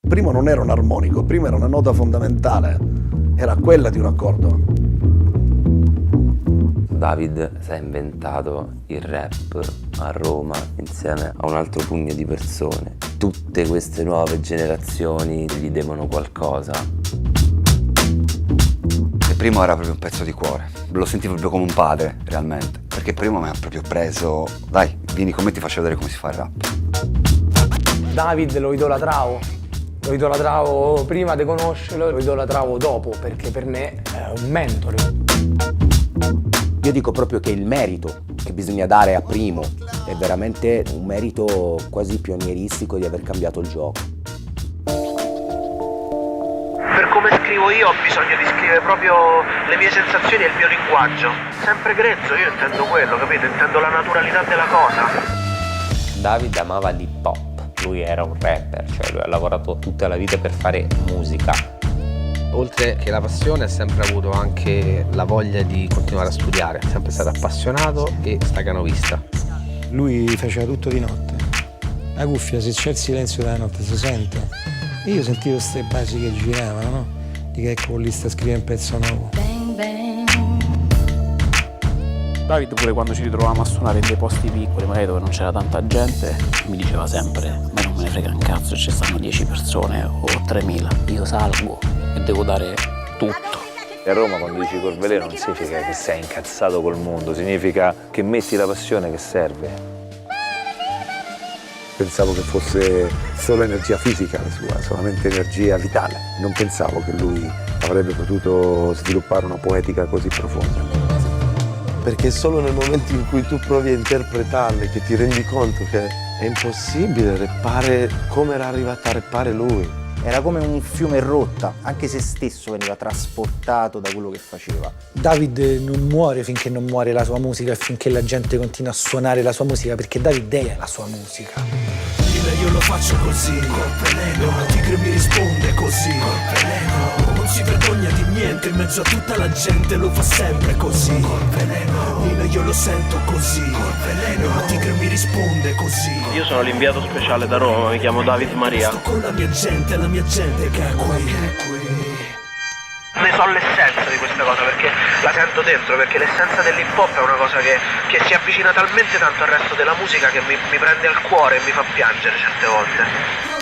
Primo non era un armonico, prima era una nota fondamentale, era quella di un accordo. David si è inventato il rap a Roma insieme a un altro pugno di persone. Tutte queste nuove generazioni gli devono qualcosa. Il Primo era proprio un pezzo di cuore, lo sentivo proprio come un padre, realmente, perché Primo mi ha proprio preso, dai, vieni con me, ti faccio vedere come si fa il rap. David lo idolatravo prima di conoscerlo, lo idolatravo dopo, perché per me è un mentore. Io dico proprio che il merito che bisogna dare a Primo è veramente un merito quasi pionieristico di aver cambiato il gioco. Per come scrivo io ho bisogno di scrivere proprio le mie sensazioni e il mio linguaggio. Sempre grezzo, io intendo quello, capito? Intendo la naturalità della cosa. David amava l'hip hop, lui era un rapper, cioè lui ha lavorato tutta la vita per fare musica. Oltre che la passione ha sempre avuto anche la voglia di continuare a studiare, è sempre stato appassionato e staccanovista. Lui faceva tutto di notte. La cuffia, se c'è il silenzio della notte, si sente. E io sentivo queste basi che giravano, no? Di che ecco lì sta scrivendo un pezzo nuovo. David pure quando ci ritrovavamo a suonare in dei posti piccoli, magari dove non c'era tanta gente, mi diceva sempre: ma non me ne frega un cazzo, ci stanno 10 persone o 3000, io salgo e devo dare tutto. A Roma quando dici Corveleno non significa che sei incazzato col mondo, significa che metti la passione che serve. Pensavo che fosse solo energia fisica la sua, solamente energia vitale. Non pensavo che lui avrebbe potuto sviluppare una poetica così profonda. Perché è solo nel momento in cui tu provi a interpretarle che ti rendi conto che è impossibile rappare come era arrivato a rappare lui. Era come un fiume in rotta, anche se stesso veniva trasportato da quello che faceva. David non muore finché non muore la sua musica e finché la gente continua a suonare la sua musica, perché David è la sua musica. Io lo faccio così, la tigre mi risponde così, non si vergogna di niente in mezzo a tutta la gente, lo fa sempre così, io lo sento così, la tigre mi risponde così. Io sono l'inviato speciale da Roma, mi chiamo David Maria. Sto con la mia gente che è qui. Ne so l'essenza di questa cosa perché la sento dentro, perché l'essenza dell'hip hop è una cosa che si avvicina talmente tanto al resto della musica che mi prende al cuore e mi fa piangere certe volte.